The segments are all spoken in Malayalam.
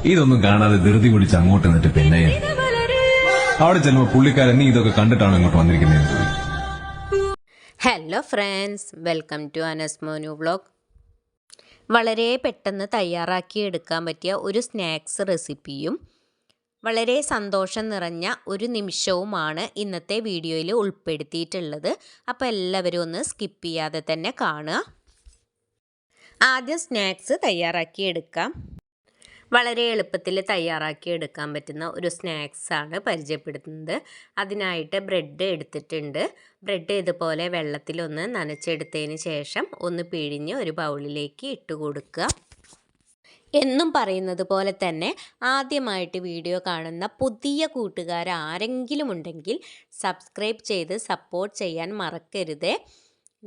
ഇതൊന്നും കാണാതെ ധൃതി പിടിച്ച് അങ്ങോട്ട് നിന്നിട്ട് പിന്നെ അവിടെ ചെല്ലുമ്പോ പുള്ളിക്കാരൻ നീ ഇതൊക്കെ കണ്ടിട്ടാണ് ഇങ്ങോട്ട് വന്നിരിക്കുന്നത്. Hello friends, welcome to Anasmonu vlog. വളരെ പെട്ടെന്ന് തയ്യാറാക്കി എടുക്കാൻ പറ്റിയ ഒരു സ്നാക്സ് റെസിപ്പിയും വളരെ സന്തോഷം നിറഞ്ഞ ഒരു നിമിഷവുമാണ് ഇന്നത്തെ വീഡിയോയിൽ ഉൾപ്പെടുത്തിയിട്ടുള്ളത്. അപ്പോൾ എല്ലാവരും ഒന്ന് സ്കിപ്പ് ചെയ്യാതെ തന്നെ കാണുക. ആദ്യം സ്നാക്സ് തയ്യാറാക്കി എടുക്കാം. വളരെ എളുപ്പത്തിൽ തയ്യാറാക്കി എടുക്കാൻ പറ്റുന്ന ഒരു സ്നാക്സാണ് പരിചയപ്പെടുത്തുന്നത്. അതിനായിട്ട് ബ്രെഡ് എടുത്തിട്ടുണ്ട്. ബ്രെഡ് ഇതുപോലെ വെള്ളത്തിലൊന്ന് നനച്ചെടുത്തതിന് ശേഷം ഒന്ന് പിഴിഞ്ഞ് ഒരു ബൗളിലേക്ക് ഇട്ട് കൊടുക്കുക. എന്നും പറയുന്നത് പോലെ തന്നെ ആദ്യമായിട്ട് വീഡിയോ കാണുന്ന പുതിയ കൂട്ടുകാർ ആരെങ്കിലും ഉണ്ടെങ്കിൽ സബ്സ്ക്രൈബ് ചെയ്ത് സപ്പോർട്ട് ചെയ്യാൻ മറക്കരുത്.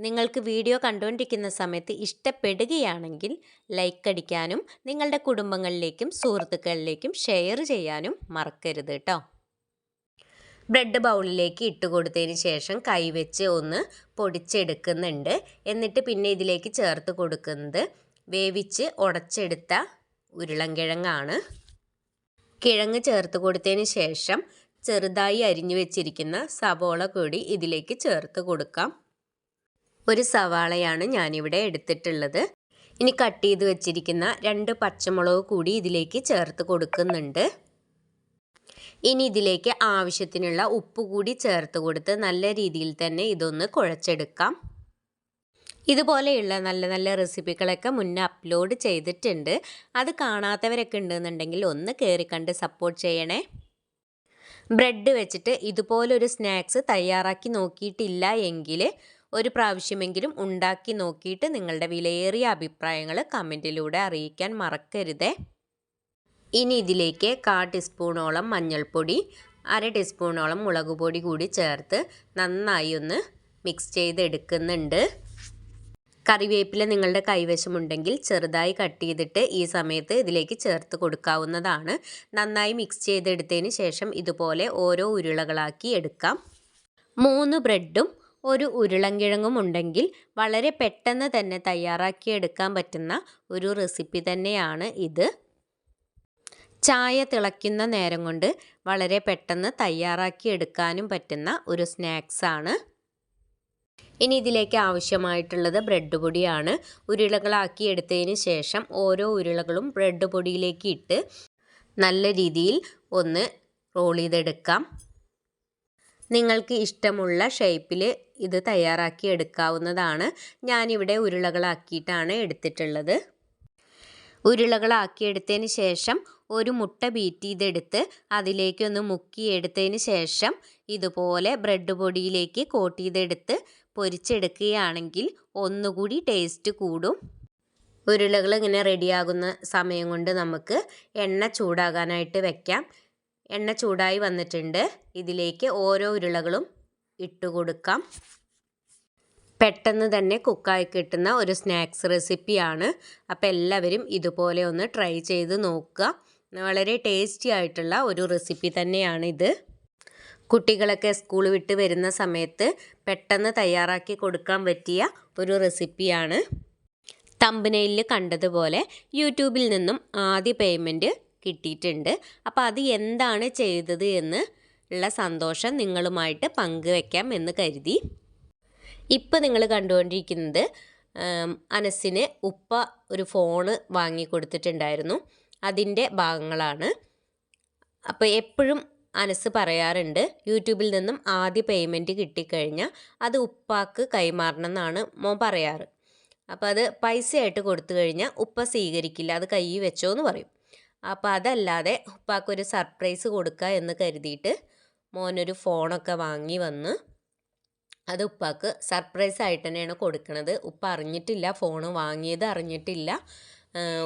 നിങ്ങൾക്ക് വീഡിയോ കണ്ടുകൊണ്ടിരിക്കുന്ന സമയത്ത് ഇഷ്ടപ്പെടുകയാണെങ്കിൽ ലൈക്ക് അടിക്കാനും നിങ്ങളുടെ കുടുംബങ്ങളിലേക്കും സുഹൃത്തുക്കളിലേക്കും ഷെയർ ചെയ്യാനും മറക്കരുത് കേട്ടോ. ബ്രെഡ് ബൗളിലേക്ക് ഇട്ട് കൊടുത്തതിന് ശേഷം കൈവച്ച് ഒന്ന് പൊടിച്ചെടുക്കുന്നുണ്ട്. എന്നിട്ട് പിന്നെ ഇതിലേക്ക് ചേർത്ത് കൊടുക്കുന്നത് വേവിച്ച് ഉടച്ചെടുത്ത ഉരുളൻകിഴങ്ങാണ്. കിഴങ്ങ് ചേർത്ത് കൊടുത്തതിന് ശേഷം ചെറുതായി അരിഞ്ഞു വെച്ചിരിക്കുന്ന സവോള കൂടി ഇതിലേക്ക് ചേർത്ത് കൊടുക്കാം. ഒരു സവാളയാണ് ഞാനിവിടെ എടുത്തിട്ടുള്ളത്. ഇനി കട്ട് ചെയ്ത് വെച്ചിരിക്കുന്ന 2 പച്ചമുളക് കൂടി ഇതിലേക്ക് ചേർത്ത് കൊടുക്കുന്നുണ്ട്. ഇനി ഇതിലേക്ക് ആവശ്യത്തിനുള്ള ഉപ്പ് കൂടി ചേർത്ത് കൊടുത്ത് നല്ല രീതിയിൽ തന്നെ ഇതൊന്ന് കുഴച്ചെടുക്കാം. ഇതുപോലെയുള്ള നല്ല നല്ല റെസിപ്പികളൊക്കെ മുന്നേ അപ്ലോഡ് ചെയ്തിട്ടുണ്ട്. അത് കാണാത്തവരൊക്കെ ഉണ്ടെന്നുണ്ടെങ്കിൽ ഒന്ന് കയറി കണ്ട് സപ്പോർട്ട് ചെയ്യണേ. ബ്രെഡ് വെച്ചിട്ട് ഇതുപോലൊരു സ്നാക്സ് തയ്യാറാക്കി നോക്കിയിട്ടില്ല എങ്കിൽ ഒരു പ്രാവശ്യമെങ്കിലും ഉണ്ടാക്കി നോക്കിയിട്ട് നിങ്ങളുടെ വിലയേറിയ അഭിപ്രായങ്ങൾ കമൻറ്റിലൂടെ അറിയിക്കാൻ മറക്കരുതേ. ഇനി ഇതിലേക്ക് 1/4 ടീസ്പൂണോളം മഞ്ഞൾപ്പൊടി, 1/2 ടീസ്പൂണോളം മുളക് പൊടി കൂടി ചേർത്ത് നന്നായി ഒന്ന് മിക്സ് ചെയ്തെടുക്കുന്നുണ്ട്. കറിവേപ്പില നിങ്ങളുടെ കൈവശമുണ്ടെങ്കിൽ ചെറുതായി കട്ട് ചെയ്തിട്ട് ഈ സമയത്ത് ഇതിലേക്ക് ചേർത്ത് കൊടുക്കാവുന്നതാണ്. നന്നായി മിക്സ് ചെയ്തെടുത്തതിന് ശേഷം ഇതുപോലെ ഓരോ ഉരുളകളാക്കി എടുക്കാം. 3 ബ്രെഡും ഒരു ഉരുളൻകിഴങ്ങും ഉണ്ടെങ്കിൽ വളരെ പെട്ടെന്ന് തന്നെ തയ്യാറാക്കിയെടുക്കാൻ പറ്റുന്ന ഒരു റെസിപ്പി തന്നെയാണ് ഇത്. ചായ തിളയ്ക്കുന്ന നേരം കൊണ്ട് വളരെ പെട്ടെന്ന് തയ്യാറാക്കിയെടുക്കാനും പറ്റുന്ന ഒരു സ്നാക്സാണ്. ഇനി ഇതിലേക്ക് ആവശ്യമായിട്ടുള്ളത് ബ്രെഡ് പൊടിയാണ്. ഉരുളകളാക്കി എടുത്തതിന് ശേഷം ഓരോ ഉരുളകളും ബ്രെഡ് പൊടിയിലേക്ക് ഇട്ട് നല്ല രീതിയിൽ ഒന്ന് റോൾ ചെയ്തെടുക്കാം. നിങ്ങൾക്ക് ഇഷ്ടമുള്ള ഷേപ്പിൽ ഇത് തയ്യാറാക്കി എടുക്കാവുന്നതാണ്. ഞാനിവിടെ ഉരുളകളാക്കിയിട്ടാണ് എടുത്തിട്ടുള്ളത്. ഉരുളകളാക്കിയെടുത്തതിന് ശേഷം ഒരു മുട്ട ബീറ്റ് ചെയ്തെടുത്ത് അതിലേക്കൊന്ന് മുക്കിയെടുത്തതിന് ശേഷം ഇതുപോലെ ബ്രെഡ് പൊടിയിലേക്ക് കോട്ട് ചെയ്തെടുത്ത് പൊരിച്ചെടുക്കുകയാണെങ്കിൽ ഒന്നുകൂടി ടേസ്റ്റ് കൂടും. ഉരുളകൾ ഇങ്ങനെ റെഡിയാകുന്ന സമയം കൊണ്ട് നമുക്ക് എണ്ണ ചൂടാകാനായിട്ട് വെക്കാം. എണ്ണ ചൂടായി വന്നിട്ടുണ്ട്. ഇതിലേക്ക് ഓരോ ഉരുളകളും ഇട്ട് കൊടുക്കാം. പെട്ടെന്ന് തന്നെ കുക്കായി കിട്ടുന്ന ഒരു സ്നാക്സ് റെസിപ്പിയാണ്. അപ്പോൾ എല്ലാവരും ഇതുപോലെ ഒന്ന് ട്രൈ ചെയ്ത് നോക്കുക. വളരെ ടേസ്റ്റി ആയിട്ടുള്ള ഒരു റെസിപ്പി തന്നെയാണ് ഇത്. കുട്ടികളൊക്കെ സ്കൂൾ വിട്ട് വരുന്ന സമയത്ത് പെട്ടെന്ന് തയ്യാറാക്കി കൊടുക്കാൻ പറ്റിയ ഒരു റെസിപ്പിയാണ്. തമ്പനെയിലിൽ കണ്ടതുപോലെ യൂട്യൂബിൽ നിന്നും ആദ്യ പേയ്മെൻറ്റ് കിട്ടിയിട്ടുണ്ട്. അപ്പോൾ അത് എന്താണ് ചെയ്തത് എന്ന് ഉള്ള സന്തോഷം നിങ്ങളുമായിട്ട് പങ്കുവെക്കാം എന്ന് കരുതി. ഇപ്പോൾ നിങ്ങൾ കണ്ടുകൊണ്ടിരിക്കുന്നത് അനസിന് ഉപ്പ ഒരു ഫോണ് വാങ്ങി കൊടുത്തിട്ടുണ്ടായിരുന്നു. അതിൻ്റെ ഭാഗങ്ങളാണ്. അപ്പോൾ എപ്പോഴും അനസ് പറയാറുണ്ട് യൂട്യൂബിൽ നിന്നും ആദ്യ പേയ്മെൻറ്റ് കിട്ടിക്കഴിഞ്ഞാൽ അത് ഉപ്പാക്ക് കൈമാറണം എന്നാണ് മോൻ പറയാറ്. അപ്പോൾ അത് പൈസയായിട്ട് കൊടുത്തു കഴിഞ്ഞാൽ ഉപ്പ സ്വീകരിക്കില്ല, അത് കയ്യിൽ വെച്ചോ എന്ന് പറയും. അപ്പോൾ അതല്ലാതെ ഉപ്പാക്കൊരു സർപ്രൈസ് കൊടുക്കുക എന്ന് കരുതിയിട്ട് മോനൊരു ഫോണൊക്കെ വാങ്ങി വന്ന് അത് ഉപ്പാക്ക് സർപ്രൈസ് ആയിട്ട് തന്നെയാണ് കൊടുക്കുന്നത്. ഉപ്പ അറിഞ്ഞിട്ടില്ല, ഫോണ് വാങ്ങിയത് അറിഞ്ഞിട്ടില്ല.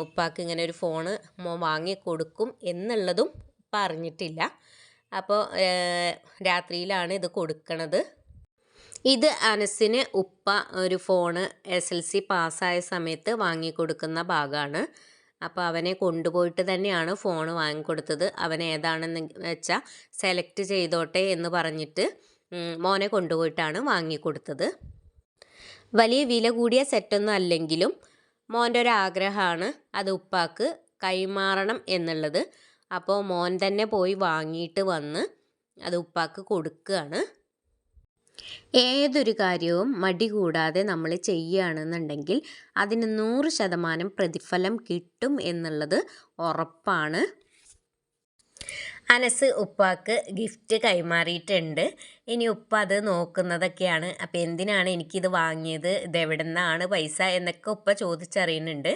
ഉപ്പാക്ക് ഇങ്ങനെ ഒരു ഫോണ് മോൻ വാങ്ങി കൊടുക്കും എന്നുള്ളതും ഉപ്പ അറിഞ്ഞിട്ടില്ല. അപ്പോൾ രാത്രിയിലാണ് ഇത് കൊടുക്കണത്. ഇത് അനസിന് ഉപ്പ ഒരു ഫോണ് SLC പാസ്സായ സമയത്ത് വാങ്ങിക്കൊടുക്കുന്ന ഭാഗമാണ്. അപ്പോൾ അവനെ കൊണ്ടുപോയിട്ട് തന്നെയാണ് ഫോൺ വാങ്ങിക്കൊടുത്തത്. അവൻ ഏതാണെന്ന് വെച്ചാൽ സെലക്ട് ചെയ്തോട്ടെ എന്ന് പറഞ്ഞിട്ട് മോനെ കൊണ്ടുപോയിട്ടാണ് വാങ്ങിക്കൊടുത്തത്. വലിയ വില കൂടിയ സെറ്റൊന്നും അല്ലെങ്കിലും മോൻ്റെ ഒരു ആഗ്രഹമാണ്, അത് ഉപ്പാക്ക് കൈമാറണം എന്നുള്ളത്. അപ്പോൾ മോൻ തന്നെ പോയി വാങ്ങിയിട്ട് വന്ന് അത് ഉപ്പാക്ക് കൊടുക്കുകയാണ്. ഏതൊരു കാര്യവും മടി കൂടാതെ നമ്മൾ ചെയ്യുകയാണെന്നുണ്ടെങ്കിൽ അതിന് 100% പ്രതിഫലം കിട്ടും എന്നുള്ളത് ഉറപ്പാണ്. അനസ് ഉപ്പാക്ക് ഗിഫ്റ്റ് കൈമാറിയിട്ടുണ്ട്. ഇനി ഉപ്പ അത് നോക്കുന്നതൊക്കെയാണ്. അപ്പോൾ എന്തിനാണ് എനിക്കിത് വാങ്ങിയത്, ഇതെവിടെ നിന്നാണ് പൈസ എന്നൊക്കെ ഉപ്പ ചോദിച്ചറിയുന്നുണ്ട്.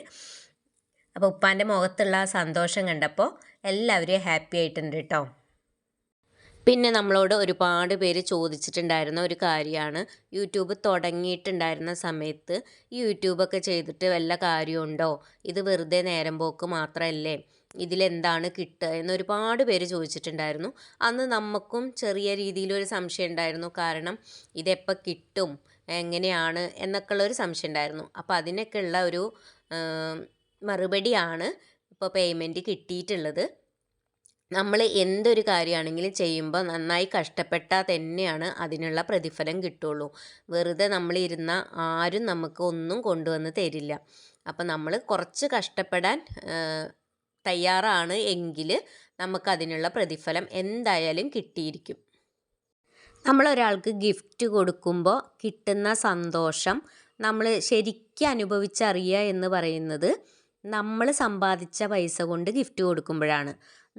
അപ്പോൾ ഉപ്പാൻ്റെ മുഖത്തുള്ള ആ സന്തോഷം കണ്ടപ്പോൾ എല്ലാവരും ഹാപ്പി ആയിട്ടുണ്ട് കേട്ടോ. പിന്നെ നമ്മളോട് ഒരുപാട് പേര് ചോദിച്ചിട്ടുണ്ടായിരുന്ന ഒരു കാര്യമാണ്, യൂട്യൂബ് തുടങ്ങിയിട്ടുണ്ടായിരുന്ന സമയത്ത് ഈ യൂട്യൂബൊക്കെ ചെയ്തിട്ട് വല്ല കാര്യമുണ്ടോ, ഇത് വെറുതെ നേരം പോക്ക് മാത്രമല്ലേ, ഇതിലെന്താണ് കിട്ടുക എന്ന് ഒരുപാട് പേര് ചോദിച്ചിട്ടുണ്ടായിരുന്നു. അന്ന് നമുക്കും ചെറിയ രീതിയിലൊരു സംശയം ഉണ്ടായിരുന്നു. കാരണം ഇതെപ്പോൾ കിട്ടും, എങ്ങനെയാണ് എന്നൊക്കെയുള്ളൊരു സംശയം ഉണ്ടായിരുന്നു. അപ്പോൾ അതിനൊക്കെയുള്ള ഒരു മറുപടിയാണ് ഇപ്പോൾ പേയ്മെൻറ്റ് കിട്ടിയിട്ടുള്ളത്. നമ്മൾ എന്തൊരു കാര്യമാണെങ്കിലും ചെയ്യുമ്പോൾ നന്നായി കഷ്ടപ്പെട്ടാൽ തന്നെയാണ് അതിനുള്ള പ്രതിഫലം കിട്ടുള്ളൂ. വെറുതെ നമ്മളിരുന്ന ആരും നമുക്ക് ഒന്നും കൊണ്ടുവന്ന് തരില്ല. അപ്പോൾ നമ്മൾ കുറച്ച് കഷ്ടപ്പെടാൻ തയ്യാറാണ് എങ്കിൽ നമുക്കതിനുള്ള പ്രതിഫലം എന്തായാലും കിട്ടിയിരിക്കും. നമ്മളൊരാൾക്ക് ഗിഫ്റ്റ് കൊടുക്കുമ്പോൾ കിട്ടുന്ന സന്തോഷം നമ്മൾ ശരിക്കും അനുഭവിച്ചറിയുക എന്ന് പറയുന്നത് നമ്മൾ സമ്പാദിച്ച പൈസ കൊണ്ട് ഗിഫ്റ്റ് കൊടുക്കുമ്പോഴാണ്.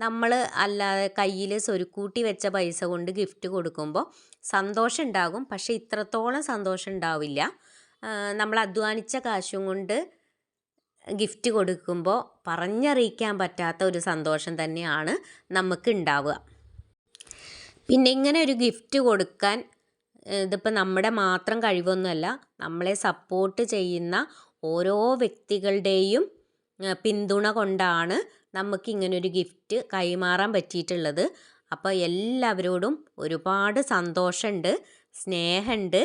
നമ്മൾ അല്ലാതെ കയ്യിൽ സ്വരുക്കൂട്ടി വെച്ച പൈസ കൊണ്ട് ഗിഫ്റ്റ് കൊടുക്കുമ്പോൾ സന്തോഷം ഉണ്ടാകും, പക്ഷേ ഇത്രത്തോളം സന്തോഷം ഉണ്ടാവില്ല. നമ്മൾ അധ്വാനിച്ച കാശും കൊണ്ട് ഗിഫ്റ്റ് കൊടുക്കുമ്പോൾ പറഞ്ഞറിയിക്കാൻ പറ്റാത്ത ഒരു സന്തോഷം തന്നെയാണ് നമുക്ക് ഉണ്ടാവുക. പിന്നെ ഇങ്ങനെ ഒരു ഗിഫ്റ്റ് കൊടുക്കാൻ ഇതിപ്പോൾ നമ്മുടെ മാത്രം കഴിവൊന്നുമല്ല, നമ്മളെ സപ്പോർട്ട് ചെയ്യുന്ന ഓരോ വ്യക്തികളുടെയും പിന്തുണ കൊണ്ടാണ് നമുക്കിങ്ങനൊരു ഗിഫ്റ്റ് കൈമാറാൻ പറ്റിയിട്ടുള്ളത്. അപ്പോൾ എല്ലാവരോടും ഒരുപാട് സന്തോഷമുണ്ട്, സ്നേഹമുണ്ട്.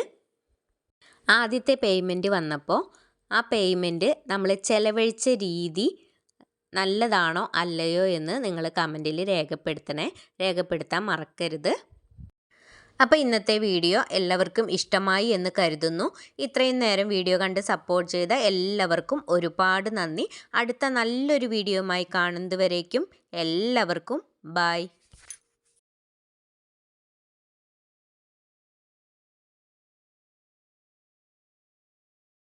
ആദ്യത്തെ പേയ്മെൻറ്റ് വന്നപ്പോൾ ആ പേയ്മെൻറ്റ് നമ്മൾ ചെലവഴിച്ച രീതി നല്ലതാണോ അല്ലയോ എന്ന് നിങ്ങൾ കമൻറ്റിൽ രേഖപ്പെടുത്താൻ മറക്കരുത്. അപ്പോൾ ഇന്നത്തെ വീഡിയോ എല്ലാവർക്കും ഇഷ്ടമായി എന്ന് കരുതുന്നു. ഇത്രയും നേരം വീഡിയോ കണ്ട് സപ്പോർട്ട് ചെയ്ത എല്ലാവർക്കും ഒരുപാട് നന്ദി. അടുത്ത നല്ലൊരു വീഡിയോയുമായി കാണുന്നതുവരേക്കും എല്ലാവർക്കും ബൈ.